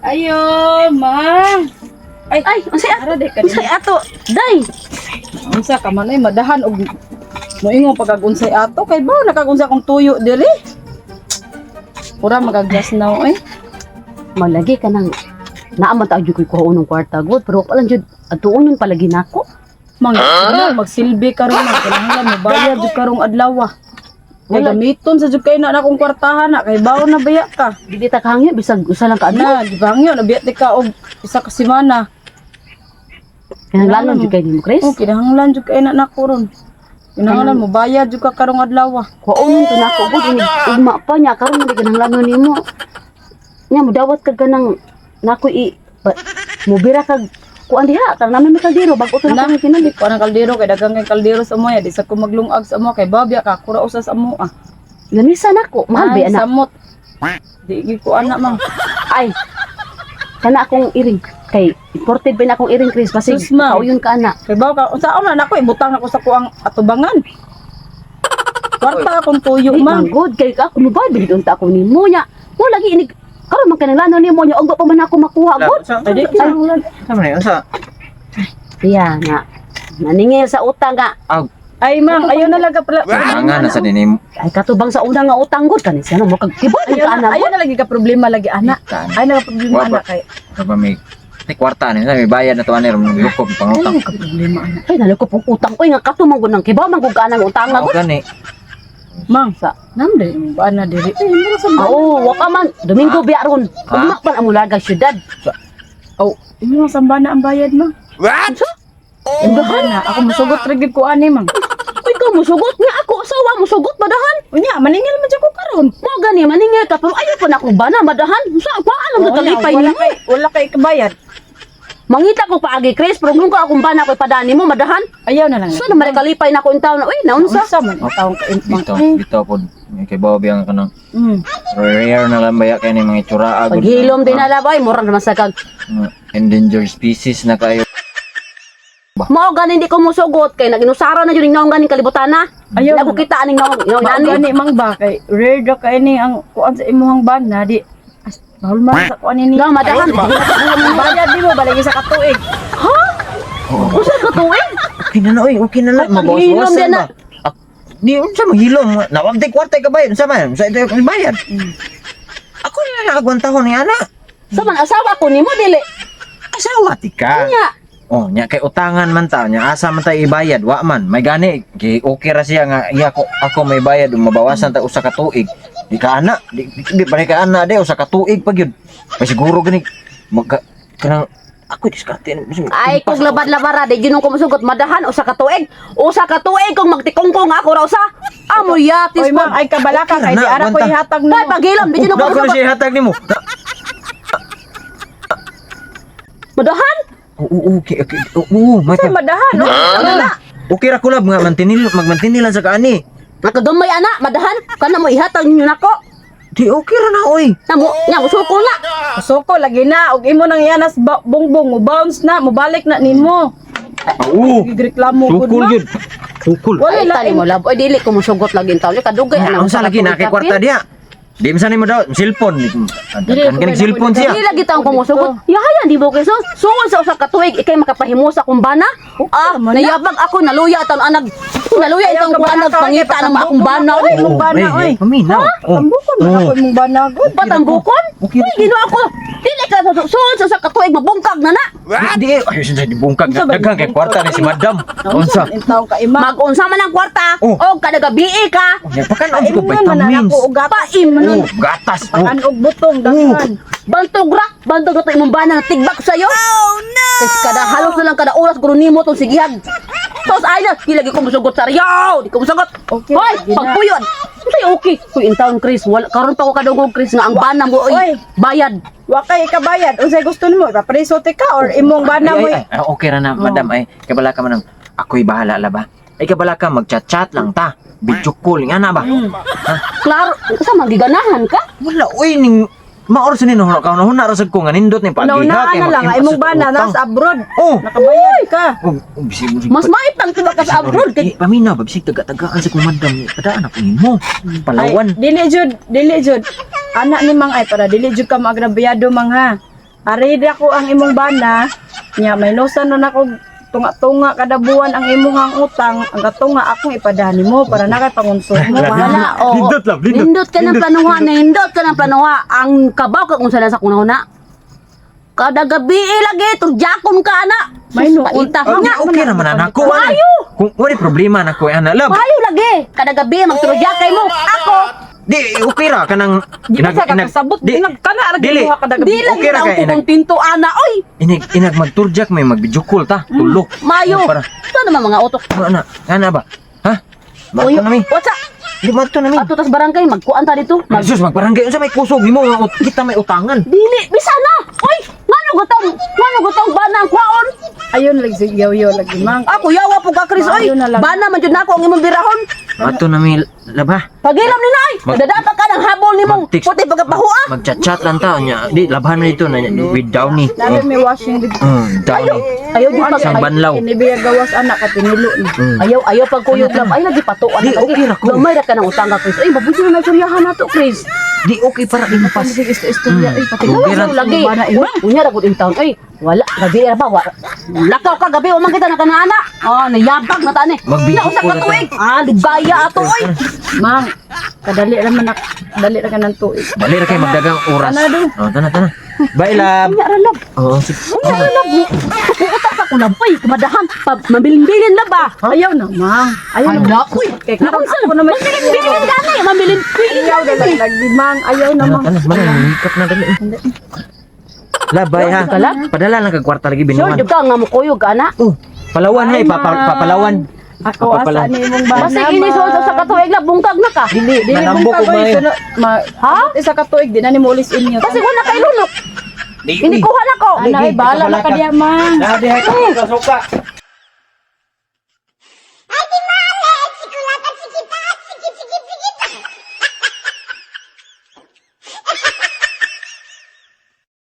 Ayo, mang. Ay, unsay Ara de ka. unsay ato? Day. Unsa ka man ay madahan og moingon pagagunsay ato kay ba nakagunsa kong tuyo diri. Pura magagjas now eh. Malagi ka nang naaman ta jud ko unong kwarta god pero wala jud atuon palagi nako. Mang, magsilbi karon man kinahanglan mo bayad jud karong adlaw. Kay gamiton sa jud kay na akong kwartahan na kay bawo na baya ka. Dili ta kahangyo bisag usa lang ka Na, gibangyo na biya ka og isa ka semana. Kinahanglan jud kay nimo, Chris. Oh, kinahanglan jud kay na nako ron. Kinahanglan mo bayad jud ka karong adlaw. Kuonon to nako god ini ugma pa nya karon di kinahanglan nimo. Nya mudawat ka ganang nako mubira kag kuan diha kang namin may kaldero bag-o to Nang nako kinali. ko ang kaldero kay dagang kay kaldero sa mo ya di sa ko maglungag sa mo kay babya ka kura usa sa mo ah. Ganisa nako, mahal ba Ay, anak? samot. Di gi ko anak mang. Ay. Kana akong iring kay imported ba na akong iring Chris basig Sus, ma'am. kauyon ka anak. Kay bawo ka unsa na nako ibutang ako sa kuang atubangan. Kwarta akong tuyo Di mang. good kay ako mo ba bilid unta ako nimo nya. Mo lagi ini karon man kanang nimo nya og pa man ako makuha good. Adi kinahanglan. Sama na, unsa? Iya na. Naningil sa utang nga. Ay mang, ayo na lang ka pala. Nga nasa dinim. Ay katubang sa una nga utang good kani siya mo kag kibot Ayo ka anak. na lagi ka problema lagi anak. Ay na problema Wala. anak kay. Kaba may kwarta ni may bayad na to ani ron lukop pangutang. Ay ka problema anak. Ay naloko pong utang ko nga katumang gud nang kibaw man gud ka nang utang nga Ako good. gani. Mang, sa namde ba na diri? Ay mura sa ba. Oo, wa pa man Domingo biya ron. Ugma pa ang mulaga syudad. Oh, imo sa bana ang bayad mang. Unsa? Imbahan na ako musugot rigid ko ani mang. Uy ka musugot nga ako asawa musugot madahan. Unya, maningil man jud ko karon. Mo gani maningil ka pero ayo pa na akong bana madahan. Sa pa alam ka kalipay nimo. Wala kay kabayad. Mangita ko paagi Chris pero nung ka akong bana ko padani mo madahan. Ayaw na lang. So na kalipay na ako in town. Uy naunsa. Unsa man ang taong ka Dito po kay Bobby ang kanang Mm. rare na lang baya kay ni mga itsura agad. Paghilom din na labay murag naman sa kag. Endangered species na kayo. Mao gani di ko musugot kay naginusara na jud ning naong ganing kalibutan na. Ayaw Ayaw ko na. kita aning naong Gani gani. mang ba kay rare da kay ni ang kuan sa imuhang bana di. Bahul man sa kuan ni. Nga madahan. Bayad di mo balagi sa katuig. Ha? Usa ka tuig? Okay na na oy, okay na na. paghilom Mabawas-bawasan din ba? Di unsa mahilom. Nawagtay kwarta ka bayad unsa man? Sa ito yung bayad. Ako na nakagwantahon ni ana. Sa man asawa ko nimo dili. Asawa ti ka. Nya. Oh, nya kay utangan man ta, nya asa man ta ibayad, wa man. May gani, kay okay ra siya nga iya ako may bayad mabawasan ta usa ka tuig. Di ka ana, di pa ka ana de usa ka tuig pag yun. May siguro gani magka kanang ako diskarte. Ay kung labad-labara di ginong ko musugot madahan usa ka tuig. Usa ka tuig kung magtikongkong ako ra usa. Amo yatis Oy po. mang ay kabala ka kay Okay na, di ara ko banta. ihatag Ay na. pagilom di ginong ko Ako na musugot. siya hatag nimo. Madahan? Oo, okay, okay. Oo, may Sa madahan no. okay ra kulab nga magmantinilan sa kaani. Nakadumay ana madahan kana mo ihatag ninyo nako. Di okay ra na oy. Namo nya musuko na. Suko lagi na og imo nang yanas bongbong mo bounce na mo balik na nimo. Oo. Gigreklamo gud Sukul ma. yun. Sukul. Ay Wala tani mo lab. Oy dili ko musugot lagi in taon. Kadugay ana. Unsa lagi na kay kwarta diha? Di man mo daw cellphone. Kaning cellphone siya. Dili lagi taong ko musugot. Yahayan di mo keso. Suon sa usa ka tuig ikay makapahimo sa akong bana. Ah, nayabag ako naluya taon anag. Naluya itong kuan pangita ng akong bana oy. Mong bana oy. Paminaw. Tambukon man ako imong bana gud. Patambukon? Uy, gino ako. Dili ka suon sa usa ka tuig mabungkag na na. Di ay sa dibungkag daghang kay kwarta ni si madam. Unsa? Intaw ka ima. Mag-unsa man ang kwarta Oh. o kada gabi ka. Nya pakan Ay ko man man vitamins. ako og gatas. Paim Oh, gatas. Oh. Pakan og butong daghan. Bantog ito imong bana tigbak sa'yo. Oh no! Kasi kada halos na lang kada oras guro nimo tong sigihag. Tos ay na, di lagi ko musugot sa riyaw. Di ko musugot. Okay, Hoy, sige na. pagpuyon. Say okay. Kuy in town Chris, wala karon pa ko kadungog Chris nga ang bana mo Oy. oy bayad. Wa kay ikabayad. Unsay gusto nimo? Papreso te ka or imong bana mo? Okay ra na, madam ay kabala ka man ako'y bahala la ba. Ay kabala ka mag-chat-chat lang ta. Video call nga na ba? Klaro, sa magiganahan ka? Wala oy ning maoras ni no ka no na rasag ko nga nindot ni pagiha Naunaan na lang ay imong bana nas abroad. Oh. Nakabayad ka. Bisig Mas maipang tiba ka sa abroad kay paminaw ba bisig taga-tagaan sa kumadam ni padaan ako nimo. Palawan. Dili jud. Anak ni mang ay para dili jud ka maagrabiyado mang ha. Ari di ako ang imong bana. Nya may nusan na nako tunga-tunga kada buwan ang imong utang. Ang katunga akong ipadani mo para nakapangunso mo. Wala, oo. Lindot lang, lindot. Nindot ka ng planuha, nindot ka ng planuha. Ang kabaw ka kung sana sa kunahuna. Kada gabi lagi, turjakon ka na. May nuon. Paita Oh, nga. okay naman anak ko. Maayo. Kung wala problema na ko ana lab. Maayo lagi. Kada gabi, magturjakay mo. Ako, Di okay ra kanang Di ba sa kakasabot? Kana ra dili. ginuha kada di gabi. lang Okay ra kita kay ang kukuntinto, ana. Oy, Inag magturjak may mag-video call ta. Tulok. maayo. Para Ito naman mga utok. ana ba? Ha? Uy, Mato nami. what's up? Di mato nami. Ato tas barangay, magkuan ta dito. Jesus, magbarangay unsa may kusog nimo kita may utangan. Dili, bisa na. Oy, ngano gutong bana ang kwaon. Ayon lagi si Yoyo lagi mang. Ako yawa po ka, Chris. Oy, Maayo na lang. bana man jud nako ang imong birahon. Mato nami laba. Pagilam ni nay. Dadapa ka ng habol nimong Mag-text. puti pagkapahua. Magchat-chat lang ta nya. Di labahan na dito na with Downy. Nabi may washing dito. Downy. Ayaw jud pag Isang banlaw. Inibigay gawas anak ka tinilo na. ayaw pag kuyog lang. Ay lagi patuan. Di, okay ra ko. Gamay ra ka ng utang ka, Chris. Ay, mabuti na suryahan nato, Chris. Di okay para imapas. Sige istorya ay pati Okay ra. Gawas lagi. Bana, Unya ra gud in town. Ay, wala gabi ra ba? Lakaw ka gabi o man kita na kanana. Ah, nayabag na tani. Magbidyo Nausa ko ka na tuig. Ah, ligaya ato oy. mang kadali ra man dali ra ka ng tuig. Dali ra kay magdagang oras. Tana, do. Oh, tana. Bye love. Unya ra lab. Oh, sige. Unya ra lab. Utak ako na boy, kumadahan. Mabilin-bilin na ba? Ayaw na mang. Ayaw na. Kay karon ako na may Mabilin gani, mabilin-bilin. ayaw na lang lagi mang. Ayaw na mang. Tana, manangikap na dali. Labay ha. Padala lang kag kwarta lagi Sure, binuan. jud ka nga mo kuyog ana. Oh, palawan hay papalawan. Ako Pala. asa ni mong bana. Basta inisulod sa katuig na bungkag na ka. Dili, Dili manambok mong ko kagoy may. ha? Isa ka tuig di na ni mo ulis inyo. Kasi wala kay lunok. Inikuha na ko. Ana ay bala na ka diya mang. Dadi hay ka suka.